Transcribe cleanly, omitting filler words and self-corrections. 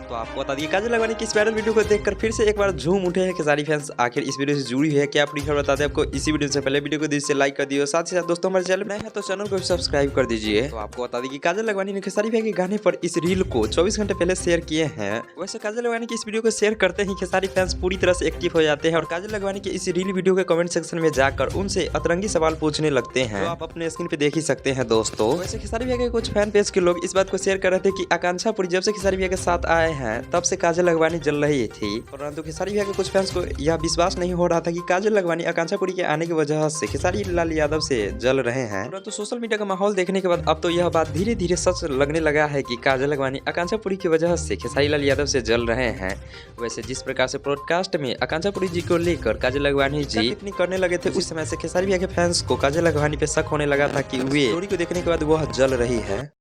तो आपको बता दिए काजल लगवानी की इस वायरल वीडियो को देखकर फिर से एक बार झूम उठे हैं खेसारी फैंस। आखिर इस वीडियो से जुड़ी है क्या अपनी खबर बताते हैं आपको इसी वीडियो से। पहले वीडियो को दिल से लाइक कर दियो, साथ ही साथ दोस्तों हमारे चैनल नए हैं तो चैनल को सब्सक्राइब कर दीजिए। तो आपको बता दें कि काजल लगवानी ने खेसारी भाई के गाने पर इस रील को 24 घंटे पहले शेयर किए हैं। वैसे काजल लगवानी की इस वीडियो को शेयर करते ही खेसारी फैंस पूरी तरह से एक्टिव हो जाते हैं और काजल लगवानी की इस रील वीडियो के कमेंट सेक्शन में जाकर उनसे अतरंगी सवाल पूछने लगते हैं। तो आप अपने स्क्रीन पे देख ही सकते हैं दोस्तों। वैसे खेसारी भाई के कुछ फैन पेज के लोग इस बात को शेयर कर रहे थे कि आकांक्षा पुरी जब से खेसारी भाई के साथ आए हैं तब से काजल लगवानी जल रही थी, परंतु खेसारी भैया के कुछ फैंस को यह विश्वास नहीं हो रहा था कि काजल लगवानी आकांक्षा पुरी के आने की वजह से खेसारी लाल यादव से जल रहे हैं। परंतु सोशल मीडिया का माहौल देखने के बाद अब तो यह बात धीरे धीरे सच लगने लगा है कि काजल लगवानी आकांक्षा पुरी की वजह से खेसारी लाल यादव से जल रहे हैं। वैसे जिस प्रकार से ब्रॉडकास्ट में आकांक्षा पुरी जी को लेकर काजल लगवानी जी टिप्पणी करने लगे थे, उस समय से खेसारी भैया के फैंस को काजल लगवानी पे शक होने लगा था कि वे स्टोरी को देखने के बाद वह जल रही है।